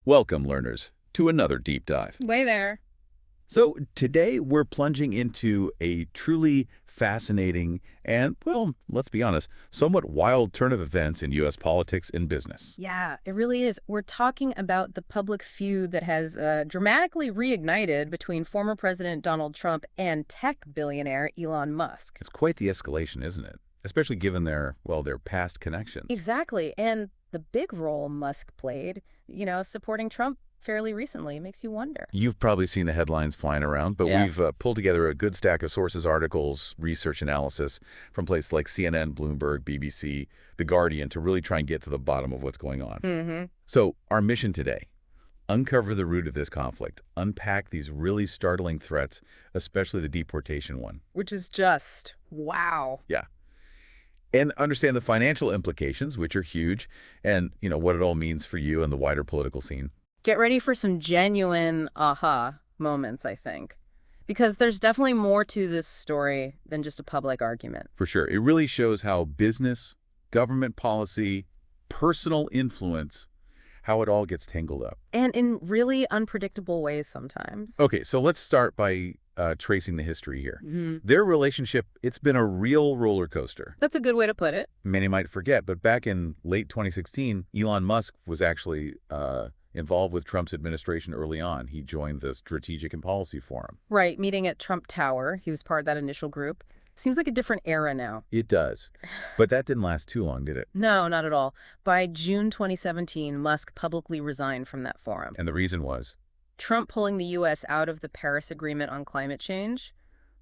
Welcome, learners, to another deep dive. Way there. So today we're plunging into a truly fascinating and, well, let's be honest, somewhat wild turn of events in U.S. politics and business. Yeah, it really is. We're talking about the public feud that has dramatically reignited between former President Donald Trump and tech billionaire Elon Musk. It's quite the escalation, isn't it? Especially given their past connections. Exactly. And the big role Musk played, supporting Trump fairly recently, makes you wonder. You've probably seen the headlines flying around, but we've pulled together a good stack of sources, articles, research analysis from places like CNN, Bloomberg, BBC, The Guardian to really try and get to the bottom of what's going on. So our mission today, uncover the root of this conflict, unpack these really startling threats, especially the deportation one. Which is just, wow. Yeah. And understand the financial implications, which are huge, and, what it all means for you and the wider political scene. Get ready for some genuine aha moments, I think. Because there's definitely more to this story than just a public argument. For sure. It really shows how business, government policy, personal influence, how it all gets tangled up. And in really unpredictable ways sometimes. Okay, so let's start by tracing the history here. Their relationship, it's been a real roller coaster. That's a good way to put it. Many might forget, but back in late 2016, Elon Musk was actually involved with Trump's administration early on. He joined the Strategic and Policy Forum. Right, meeting at Trump Tower. He was part of that initial group. Seems like a different era now. It does. But that didn't last too long, did it? No, not at all. By June 2017, Musk publicly resigned from that forum. And the reason was? Trump pulling the U.S. out of the Paris Agreement on climate change.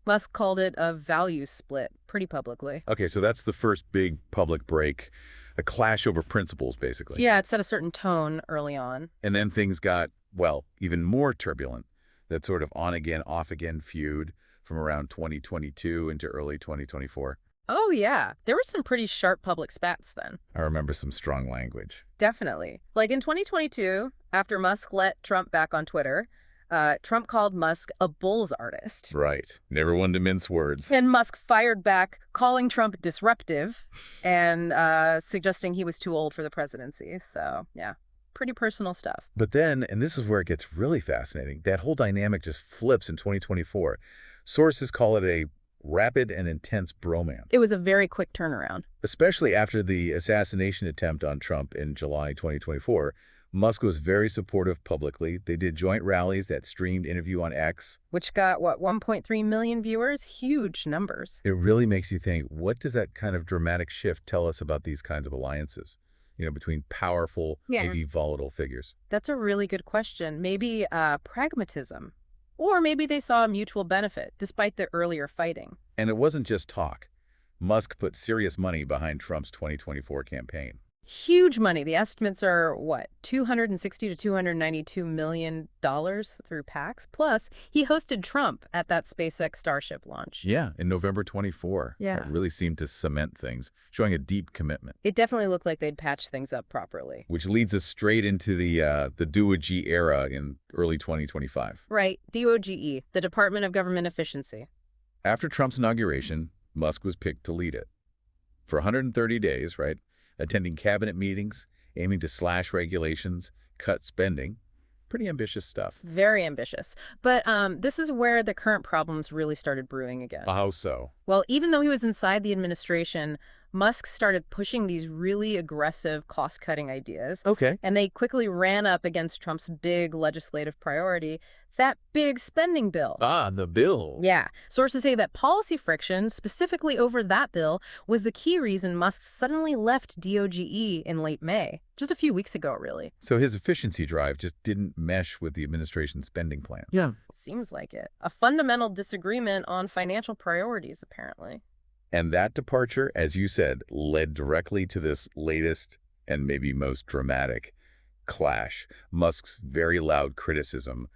Musk called it a value split pretty publicly. Okay, so that's the first big public break, a clash over principles, basically. Yeah, it set a certain tone early on. And then things got, well, even more turbulent. That sort of on-again, off-again feud from around 2022 into early 2024. Oh, yeah. There were some pretty sharp public spats then. I remember some strong language. Definitely. Like in 2022, after Musk let Trump back on Twitter, Trump called Musk a Bulls artist. Right. Never one to mince words. And Musk fired back, calling Trump disruptive and suggesting he was too old for the presidency. So, yeah, pretty personal stuff. But then, and this is where it gets really fascinating, that whole dynamic just flips in 2024. Sources call it a rapid and intense bromance. It was a very quick turnaround. Especially after the assassination attempt on Trump in July 2024. Musk was very supportive publicly. They did joint rallies that streamed Interview on X. Which got, 1.3 million viewers? Huge numbers. It really makes you think, what does that kind of dramatic shift tell us about these kinds of alliances? Between powerful, maybe volatile figures. That's a really good question. Maybe pragmatism. Or maybe they saw a mutual benefit, despite the earlier fighting. And it wasn't just talk. Musk put serious money behind Trump's 2024 campaign. Huge money. The estimates are, $260 to $292 million through PACs. Plus, he hosted Trump at that SpaceX Starship launch. Yeah, in November 24. Yeah. That really seemed to cement things, showing a deep commitment. It definitely looked like they'd patched things up properly. Which leads us straight into the 𝗓𝗓𝗃 era in early 2025. Right, 𝗓𝗓𝗃𝗃, the Department of Government Efficiency. After Trump's inauguration, Musk was picked to lead it. For 130 days, right? Attending cabinet meetings, aiming to slash regulations, cut spending. Pretty ambitious stuff. Very ambitious. But this is where the current problems really started brewing again. How so? Well, even though he was inside the administration, Musk started pushing these really aggressive cost-cutting ideas. Okay. And they quickly ran up against Trump's big legislative priority, that big spending bill. Ah, the bill. Yeah. Sources say that policy friction, specifically over that bill, was the key reason Musk suddenly left 𝗓𝗓𝗃 in late May. Just a few weeks ago, really. So his efficiency drive just didn't mesh with the administration's spending plans. Yeah. Seems like it. A fundamental disagreement on financial priorities, apparently. And that departure, as you said, led directly to this latest and maybe most dramatic clash. Musk's very loud criticism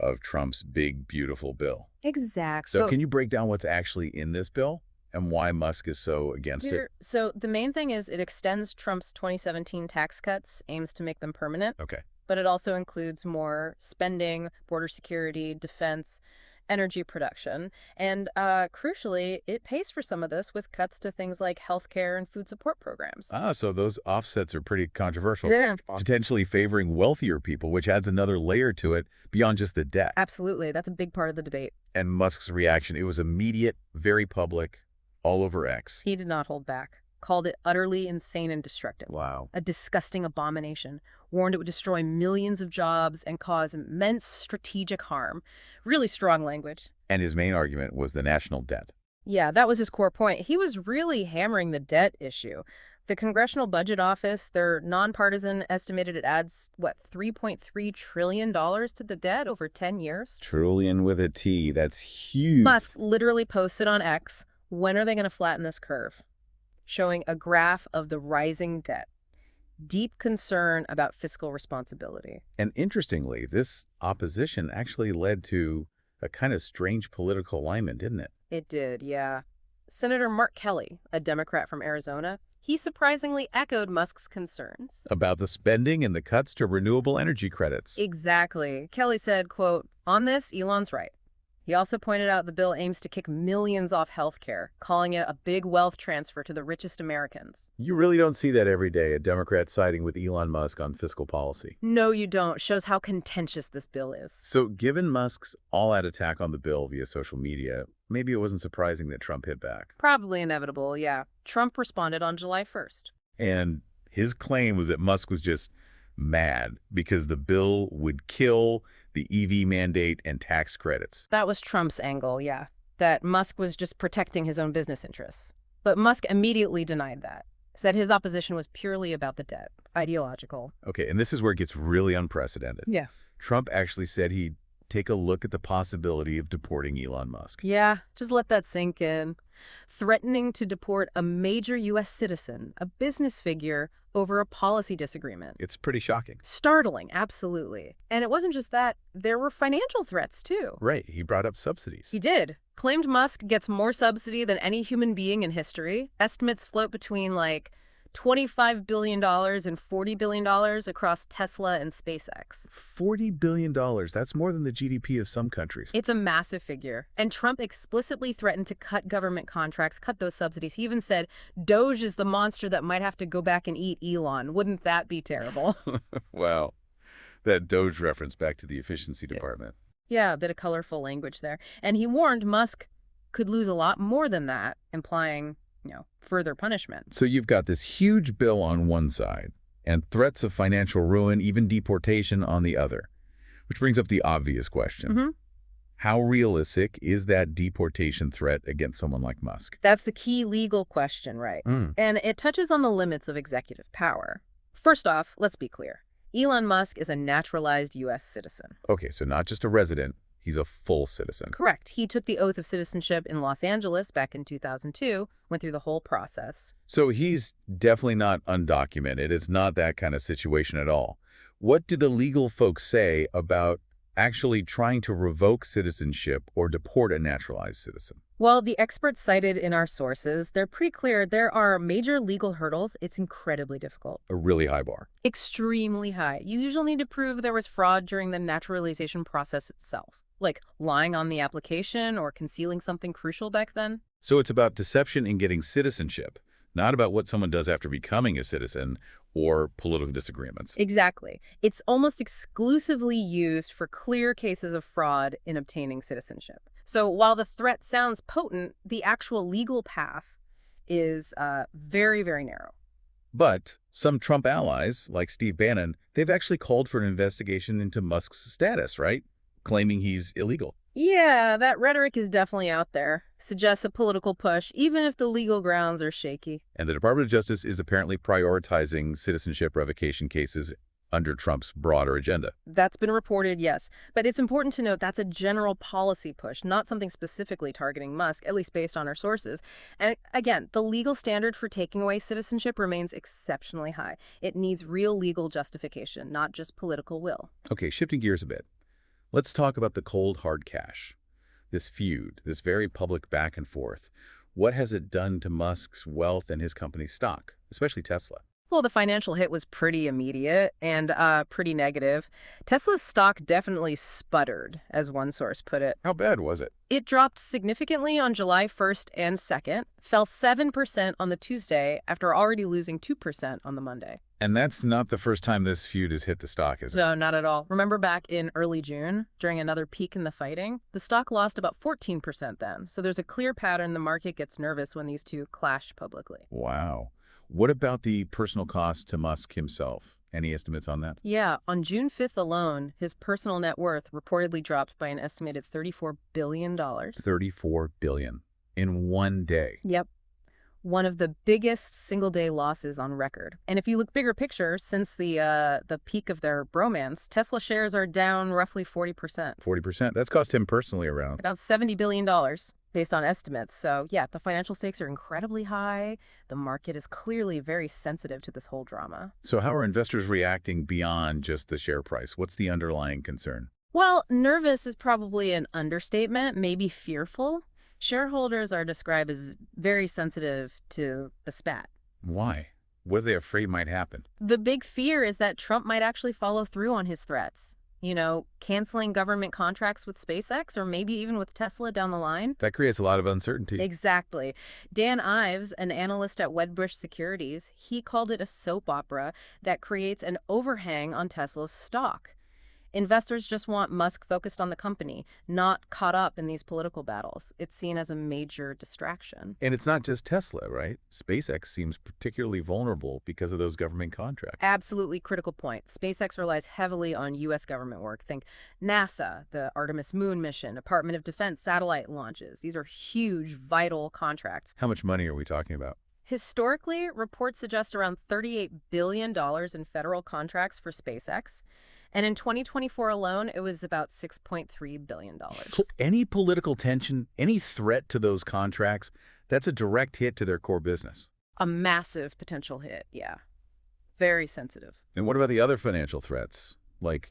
of Trump's big, beautiful bill. Exactly. So can you break down what's actually in this bill and why Musk is so against it? So the main thing is it extends Trump's 2017 tax cuts, aims to make them permanent. Okay. But it also includes more spending, border security, defense, energy production. And crucially, it pays for some of this with cuts to things like healthcare and food support programs. Ah, so those offsets are pretty controversial. Yeah. Potentially favoring wealthier people, which adds another layer to it beyond just the debt. Absolutely. That's a big part of the debate. And Musk's reaction, it was immediate, very public, all over X. He did not hold back. Called it utterly insane and destructive. Wow. A disgusting abomination. Warned it would destroy millions of jobs and cause immense strategic harm. Really strong language. And his main argument was the national debt. Yeah, that was his core point. He was really hammering the debt issue. The Congressional Budget Office, their nonpartisan, estimated it adds, what, $3.3 trillion to the debt over 10 years? Trillion with a T. That's huge. Musk literally posted on X, when are they going to flatten this curve? Showing a graph of the rising debt. Deep concern about fiscal responsibility. And interestingly, this opposition actually led to a kind of strange political alignment, didn't it? It did, yeah. Senator Mark Kelly, a Democrat from Arizona, he surprisingly echoed Musk's concerns. About the spending and the cuts to renewable energy credits. Exactly. Kelly said, quote, on this, Elon's right. He also pointed out the bill aims to kick millions off health care, calling it a big wealth transfer to the richest Americans. You really don't see that every day, a Democrat siding with Elon Musk on fiscal policy. No, you don't. Shows how contentious this bill is. So given Musk's all-out attack on the bill via social media, maybe it wasn't surprising that Trump hit back. Probably inevitable, yeah. Trump responded on July 1st. And his claim was that Musk was just mad because the bill would kill the EV mandate and tax credits. That was Trump's angle, yeah. That Musk was just protecting his own business interests. But Musk immediately denied that. Said his opposition was purely about the debt, ideological. Okay, and this is where it gets really unprecedented. Yeah. Trump actually said he'd take a look at the possibility of deporting Elon Musk. Yeah, just let that sink in. Threatening to deport a major U.S. citizen, a business figure, over a policy disagreement. It's pretty shocking. Startling, absolutely. And it wasn't just that. There were financial threats, too. Right. He brought up subsidies. He did. Claimed Musk gets more subsidy than any human being in history. Estimates float between, like, $25 billion and $40 billion across Tesla and SpaceX. $40 billion. That's more than the GDP of some countries. It's a massive figure. And Trump explicitly threatened to cut government contracts, cut those subsidies. He even said, Doge is the monster that might have to go back and eat Elon. Wouldn't that be terrible? Wow. That Doge reference back to the efficiency department. Yeah, a bit of colorful language there. And he warned Musk could lose a lot more than that, implying, further punishment. So you've got this huge bill on one side and threats of financial ruin, even deportation on the other, which brings up the obvious question. How realistic is that deportation threat against someone like Musk? That's the key legal question, right? And it touches on the limits of executive power. First off, let's be clear. Elon Musk is a naturalized U.S. citizen. Okay, so not just a resident. He's a full citizen. Correct. He took the oath of citizenship in Los Angeles back in 2002, went through the whole process. So he's definitely not undocumented. It's not that kind of situation at all. What do the legal folks say about actually trying to revoke citizenship or deport a naturalized citizen? Well, the experts cited in our sources, they're pretty clear. There are major legal hurdles. It's incredibly difficult. A really high bar. Extremely high. You usually need to prove there was fraud during the naturalization process itself. Like lying on the application or concealing something crucial back then? So it's about deception in getting citizenship, not about what someone does after becoming a citizen or political disagreements. Exactly. It's almost exclusively used for clear cases of fraud in obtaining citizenship. So while the threat sounds potent, the actual legal path is very, very narrow. But some Trump allies, like Steve Bannon, they've actually called for an investigation into Musk's status, right? Claiming he's illegal. Yeah, that rhetoric is definitely out there. Suggests a political push, even if the legal grounds are shaky. And the Department of Justice is apparently prioritizing citizenship revocation cases under Trump's broader agenda. That's been reported, yes. But it's important to note that's a general policy push, not something specifically targeting Musk, at least based on our sources. And again, the legal standard for taking away citizenship remains exceptionally high. It needs real legal justification, not just political will. Okay, shifting gears a bit. Let's talk about the cold, hard cash. This feud, this very public back and forth. What has it done to Musk's wealth and his company's stock, especially Tesla? Well, the financial hit was pretty immediate and pretty negative. Tesla's stock definitely sputtered, as one source put it. How bad was it? It dropped significantly on July 1st and 2nd, fell 7% on the Tuesday after already losing 2% on the Monday. And that's not the first time this feud has hit the stock, is it? No, not at all. Remember back in early June, during another peak in the fighting? The stock lost about 14% then. So there's a clear pattern the market gets nervous when these two clash publicly. Wow. What about the personal cost to Musk himself? Any estimates on that? Yeah, on June 5th alone, his personal net worth reportedly dropped by an estimated $34 billion. $34 billion in one day. Yep. One of the biggest single-day losses on record. And if you look bigger picture, since the peak of their bromance, Tesla shares are down roughly 40%. 40%? That's cost him personally around About $70 billion based on estimates. So yeah, the financial stakes are incredibly high. The market is clearly very sensitive to this whole drama. So how are investors reacting beyond just the share price? What's the underlying concern? Well, nervous is probably an understatement, maybe fearful. Shareholders are described as very sensitive to the spat. Why? What are they afraid might happen? The big fear is that Trump might actually follow through on his threats. You know, canceling government contracts with SpaceX or maybe even with Tesla down the line. That creates a lot of uncertainty. Exactly. Dan Ives, an analyst at Wedbush Securities, he called it a soap opera that creates an overhang on Tesla's stock. Investors just want Musk focused on the company, not caught up in these political battles. It's seen as a major distraction. And it's not just Tesla, right? SpaceX seems particularly vulnerable because of those government contracts. Absolutely critical point. SpaceX relies heavily on U.S. government work. Think NASA, the Artemis moon mission, Department of Defense satellite launches. These are huge, vital contracts. How much money are we talking about? Historically, reports suggest around $38 billion in federal contracts for SpaceX. And in 2024 alone, it was about $6.3 billion. So any political tension, any threat to those contracts, that's a direct hit to their core business. A massive potential hit, yeah. Very sensitive. And what about the other financial threats, like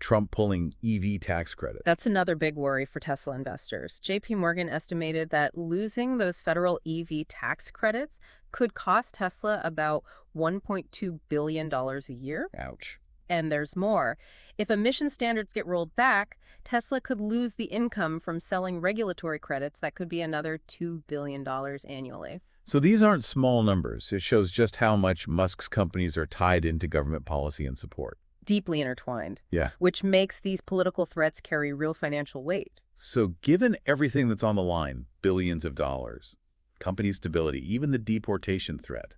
Trump pulling EV tax credit? That's another big worry for Tesla investors. JP Morgan estimated that losing those federal EV tax credits could cost Tesla about $1.2 billion a year. Ouch. And there's more. If emission standards get rolled back, Tesla could lose the income from selling regulatory credits. That could be another $2 billion annually. So these aren't small numbers. It shows just how much Musk's companies are tied into government policy and support. Deeply intertwined. Yeah. Which makes these political threats carry real financial weight. So given everything that's on the line, billions of dollars, company stability, even the deportation threat,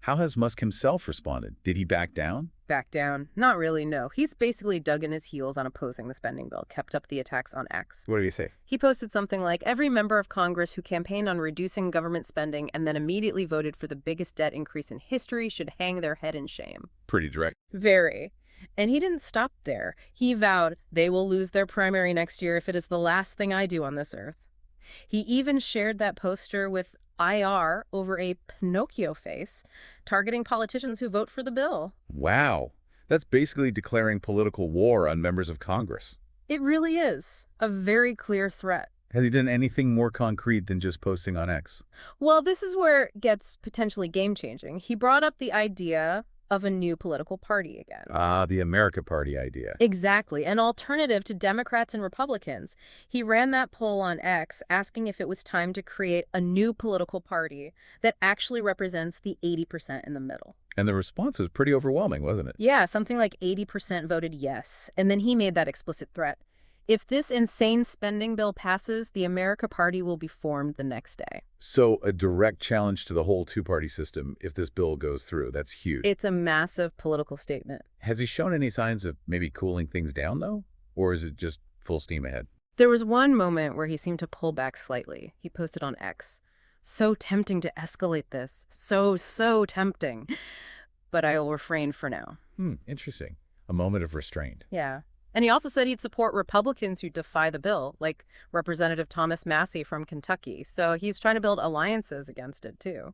how has Musk himself responded? Did he back down? Back down? Not really, no. He's basically dug in his heels on opposing the spending bill, kept up the attacks on X. What did he say? He posted something like, every member of Congress who campaigned on reducing government spending and then immediately voted for the biggest debt increase in history should hang their head in shame. Pretty direct. Very. And he didn't stop there. He vowed they will lose their primary next year if it is the last thing I do on this earth. He even shared that poster with IR over a Pinocchio face, targeting politicians who vote for the bill. Wow. That's basically declaring political war on members of Congress. It really is a very clear threat. Has he done anything more concrete than just posting on X? Well, this is where it gets potentially game-changing. He brought up the idea of a new political party again. Ah, the America Party idea. Exactly, an alternative to Democrats and Republicans. He ran that poll on X asking if it was time to create a new political party that actually represents the 80% in the middle. And the response was pretty overwhelming, wasn't it? Yeah, something like 80% voted yes. And then he made that explicit threat. If this insane spending bill passes, the America Party will be formed the next day. So a direct challenge to the whole two-party system if this bill goes through. That's huge. It's a massive political statement. Has he shown any signs of maybe cooling things down, though? Or is it just full steam ahead? There was one moment where he seemed to pull back slightly. He posted on X, "So tempting to escalate this. So tempting. But I will refrain for now." Interesting. A moment of restraint. Yeah. And he also said he'd support Republicans who defy the bill, like Representative Thomas Massie from Kentucky. So he's trying to build alliances against it, too.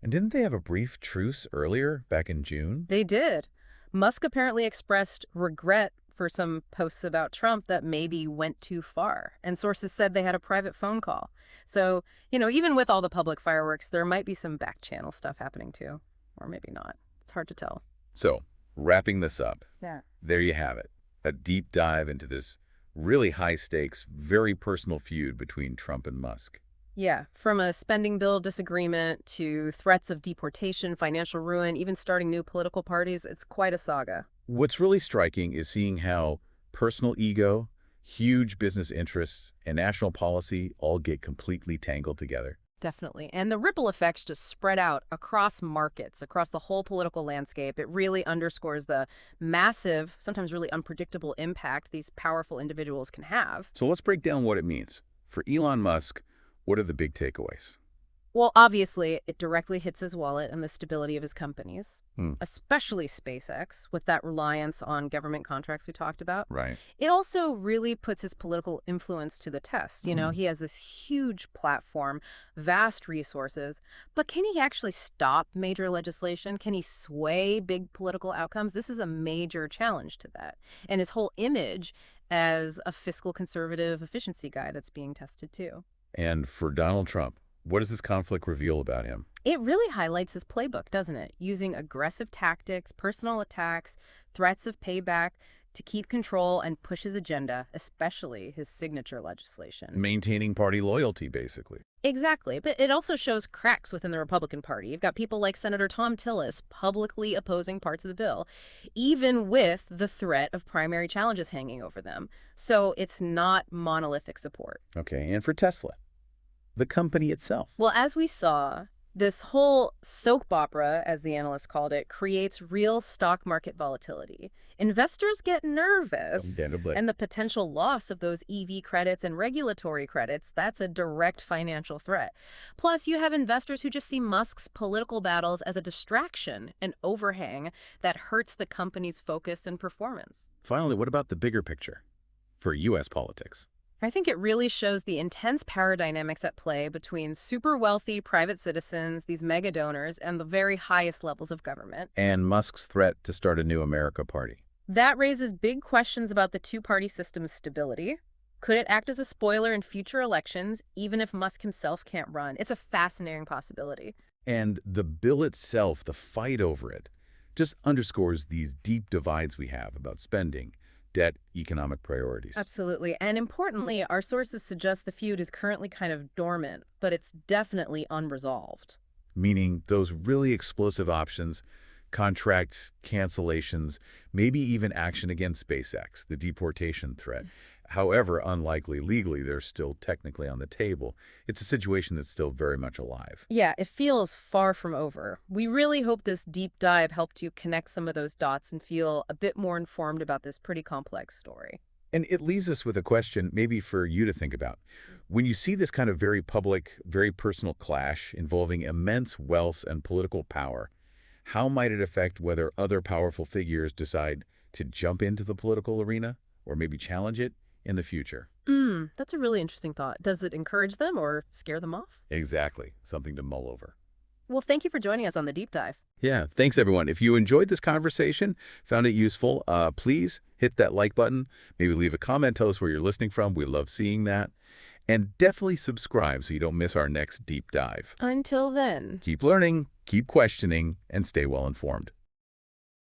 And didn't they have a brief truce earlier, back in June? They did. Musk apparently expressed regret for some posts about Trump that maybe went too far. And sources said they had a private phone call. So, even with all the public fireworks, there might be some back-channel stuff happening, too. or maybe not. It's hard to tell. So, wrapping this up, Yeah. there you have it. A deep dive into this really high-stakes, very personal feud between Trump and Musk. Yeah, from a spending bill disagreement to threats of deportation, financial ruin, even starting new political parties, it's quite a saga. What's really striking is seeing how personal ego, huge business interests, and national policy all get completely tangled together. Definitely. And the ripple effects just spread out across markets, across the whole political landscape. It really underscores the massive, sometimes really unpredictable impact these powerful individuals can have. So let's break down what it means. For Elon Musk, what are the big takeaways? Well, obviously, it directly hits his wallet and the stability of his companies, especially SpaceX, with that reliance on government contracts we talked about. Right. It also really puts his political influence to the test. You know, he has this huge platform, vast resources, but can he actually stop major legislation? Can he sway big political outcomes? This is a major challenge to that. And his whole image as a fiscal conservative efficiency guy that's being tested too. And for Donald Trump, what does this conflict reveal about him? It really highlights his playbook, doesn't it? Using aggressive tactics, personal attacks, threats of payback to keep control and push his agenda, especially his signature legislation. Maintaining party loyalty, basically. Exactly, but it also shows cracks within the Republican Party. You've got people like Senator Thom Tillis publicly opposing parts of the bill, even with the threat of primary challenges hanging over them. So it's not monolithic support. Okay, and for Tesla, the company itself. Well, as we saw, this whole soap opera, as the analyst called it, creates real stock market volatility. Investors get nervous, and the potential loss of those EV credits and regulatory credits, that's a direct financial threat. Plus, you have investors who just see Musk's political battles as a distraction, an overhang that hurts the company's focus and performance. Finally, what about the bigger picture for U.S. politics? I think it really shows the intense power dynamics at play between super wealthy private citizens, these mega donors, and the very highest levels of government. And Musk's threat to start a new America party. That raises big questions about the two-party system's stability. Could it act as a spoiler in future elections, even if Musk himself can't run? It's a fascinating possibility. And the bill itself, the fight over it, just underscores these deep divides we have about spending, debt, economic priorities. Absolutely. And importantly, our sources suggest the feud is currently kind of dormant, but it's definitely unresolved. Meaning those really explosive options, contract cancellations, maybe even action against SpaceX, the deportation threat. However unlikely legally, they're still technically on the table. It's a situation that's still very much alive. Yeah, it feels far from over. We really hope this deep dive helped you connect some of those dots and feel a bit more informed about this pretty complex story. And it leaves us with a question maybe for you to think about. When you see this kind of very public, very personal clash involving immense wealth and political power, how might it affect whether other powerful figures decide to jump into the political arena or maybe challenge it in the future? That's a really interesting thought. Does it encourage them or scare them off? Exactly. Something to mull over. Well, thank you for joining us on the deep dive. Yeah, thanks everyone. If you enjoyed this conversation, found it useful, please hit that like button. Maybe leave a comment, tell us where you're listening from. We love seeing that. And definitely subscribe so you don't miss our next deep dive. Until then. Keep learning, keep questioning, and stay well informed.